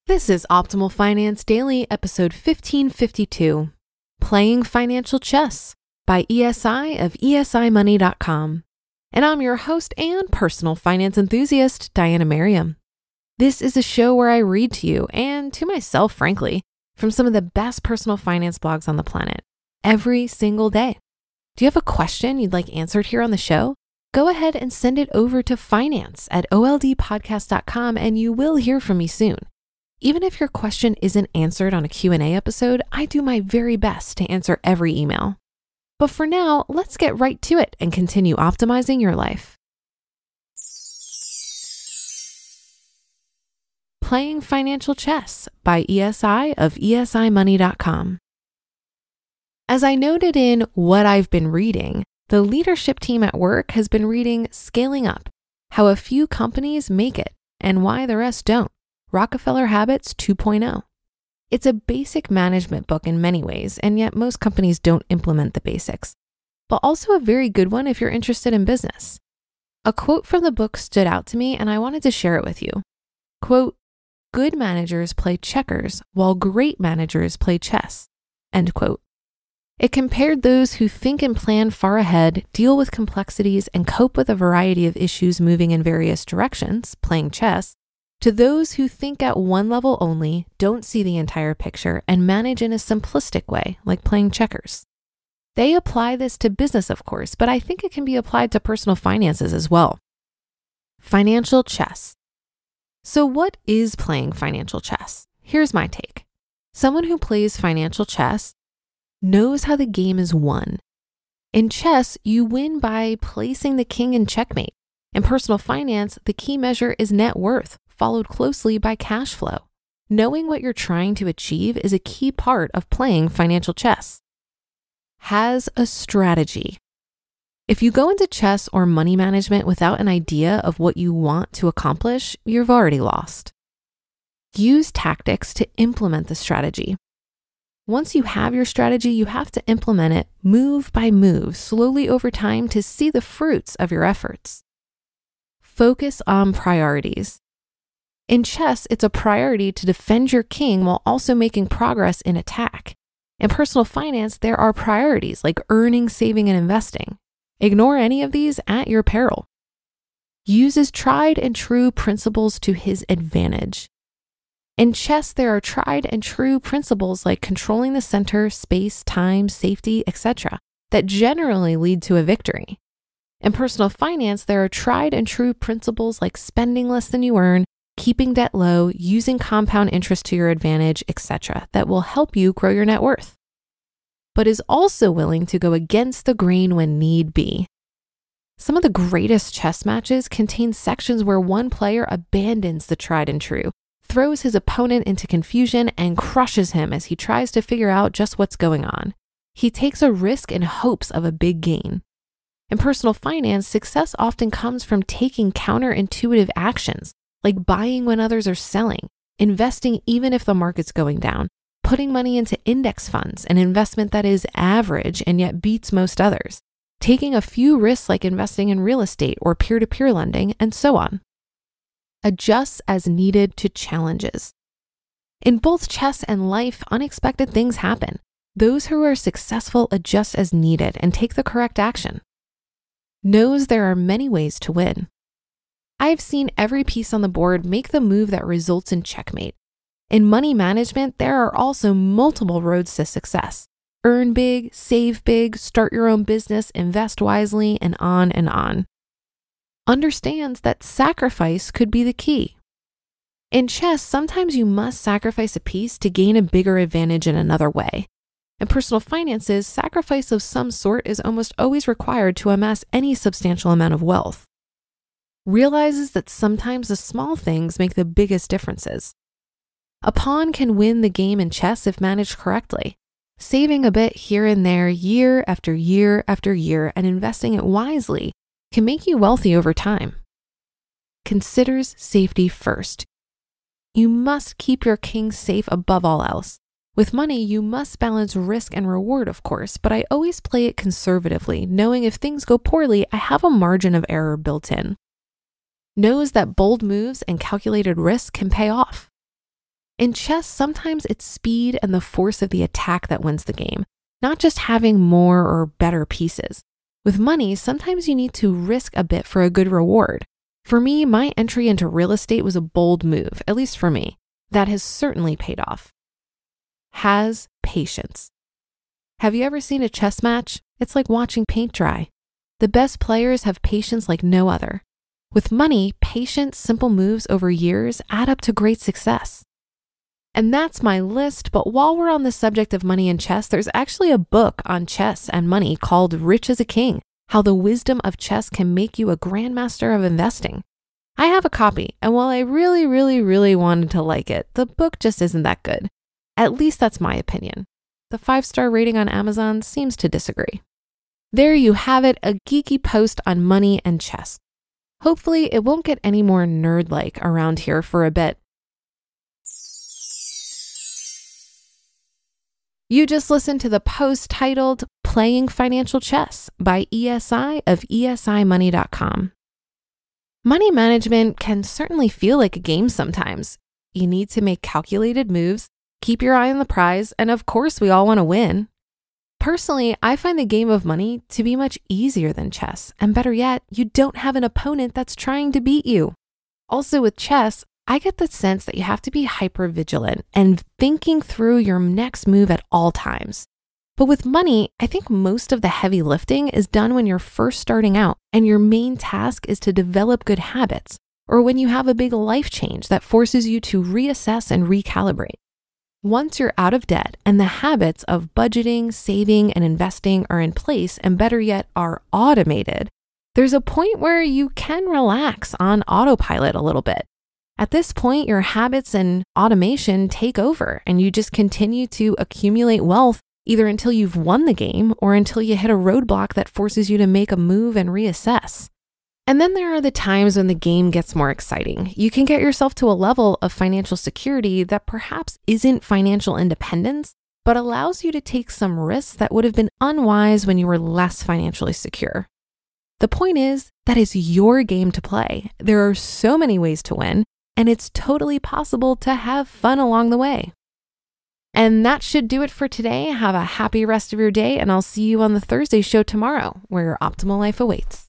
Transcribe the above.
This is Optimal Finance Daily, episode 1552, Playing Financial Chess by ESI of ESImoney.com. And I'm your host and personal finance enthusiast, Diana Merriam. This is a show where I read to you, and to myself, frankly, from some of the best personal finance blogs on the planet, every single day. Do you have a question you'd like answered here on the show? Go ahead and send it over to finance@oldpodcast.com and you will hear from me soon. Even if your question isn't answered on a Q&A episode, I do my very best to answer every email. But for now, let's get right to it and continue optimizing your life. Playing Financial Chess by ESI of ESImoney.com. As I noted in What I've Been Reading, the leadership team at work has been reading Scaling Up, How a Few Companies Make It and Why the Rest Don't, Rockefeller Habits 2.0. It's a basic management book in many ways, and yet most companies don't implement the basics, but also a very good one if you're interested in business. A quote from the book stood out to me and I wanted to share it with you. Quote, "Good managers play checkers while great managers play chess." End quote. It compared those who think and plan far ahead, deal with complexities, and cope with a variety of issues moving in various directions, playing chess, to those who think at one level only, don't see the entire picture, and manage in a simplistic way, like playing checkers. They apply this to business, of course, but I think it can be applied to personal finances as well. Financial chess. So what is playing financial chess? Here's my take. Someone who plays financial chess knows how the game is won. In chess, you win by placing the king in checkmate. In personal finance, the key measure is net worth, followed closely by cash flow. Knowing what you're trying to achieve is a key part of playing financial chess. Has a strategy. If you go into chess or money management without an idea of what you want to accomplish, you've already lost. Use tactics to implement the strategy. Once you have your strategy, you have to implement it move by move, slowly over time to see the fruits of your efforts. Focus on priorities. In chess, it's a priority to defend your king while also making progress in attack. In personal finance, there are priorities like earning, saving, and investing. Ignore any of these at your peril. Uses tried and true principles to his advantage. In chess, there are tried and true principles like controlling the center, space, time, safety, etc., that generally lead to a victory. In personal finance, there are tried and true principles like spending less than you earn, keeping debt low, using compound interest to your advantage, etc., that will help you grow your net worth, but is also willing to go against the grain when need be. Some of the greatest chess matches contain sections where one player abandons the tried and true, throws his opponent into confusion, and crushes him as he tries to figure out just what's going on. He takes a risk in hopes of a big gain. In personal finance, success often comes from taking counterintuitive actions, like buying when others are selling, investing even if the market's going down, putting money into index funds, an investment that is average and yet beats most others, taking a few risks like investing in real estate or peer-to-peer lending, and so on. Adjusts as needed to challenges. In both chess and life, unexpected things happen. Those who are successful adjust as needed and take the correct action. Knows there are many ways to win. I've seen every piece on the board make the move that results in checkmate. In money management, there are also multiple roads to success. Earn big, save big, start your own business, invest wisely, and on and on. Understands that sacrifice could be the key. In chess, sometimes you must sacrifice a piece to gain a bigger advantage in another way. In personal finances, sacrifice of some sort is almost always required to amass any substantial amount of wealth. Realizes that sometimes the small things make the biggest differences. A pawn can win the game in chess if managed correctly. Saving a bit here and there year after year after year and investing it wisely can make you wealthy over time. Considers safety first. You must keep your king safe above all else. With money, you must balance risk and reward, of course, but I always play it conservatively, knowing if things go poorly, I have a margin of error built in. Knows that bold moves and calculated risk can pay off. In chess, sometimes it's speed and the force of the attack that wins the game, not just having more or better pieces. With money, sometimes you need to risk a bit for a good reward. For me, my entry into real estate was a bold move, at least for me. That has certainly paid off. Has patience. Have you ever seen a chess match? It's like watching paint dry. The best players have patience like no other. With money, patient, simple moves over years add up to great success. And that's my list, but while we're on the subject of money and chess, there's actually a book on chess and money called Rich as a King: How the Wisdom of Chess Can Make You a Grandmaster of Investing. I have a copy, and while I really wanted to like it, the book just isn't that good. At least that's my opinion. The 5-star rating on Amazon seems to disagree. There you have it, a geeky post on money and chess. Hopefully it won't get any more nerd-like around here for a bit. You just listened to the post titled Playing Financial Chess by ESI of ESImoney.com. Money management can certainly feel like a game sometimes. You need to make calculated moves, keep your eye on the prize, and of course we all want to win. Personally, I find the game of money to be much easier than chess, and better yet, you don't have an opponent that's trying to beat you. Also with chess, I get the sense that you have to be hyper vigilant and thinking through your next move at all times. But with money, I think most of the heavy lifting is done when you're first starting out and your main task is to develop good habits, or when you have a big life change that forces you to reassess and recalibrate. Once you're out of debt and the habits of budgeting, saving, and investing are in place, and better yet, are automated, there's a point where you can relax on autopilot a little bit. At this point, your habits and automation take over and you just continue to accumulate wealth either until you've won the game or until you hit a roadblock that forces you to make a move and reassess. And then there are the times when the game gets more exciting. You can get yourself to a level of financial security that perhaps isn't financial independence, but allows you to take some risks that would have been unwise when you were less financially secure. The point is, that is your game to play. There are so many ways to win, and it's totally possible to have fun along the way. And that should do it for today. Have a happy rest of your day, and I'll see you on the Thursday show tomorrow, where your optimal life awaits.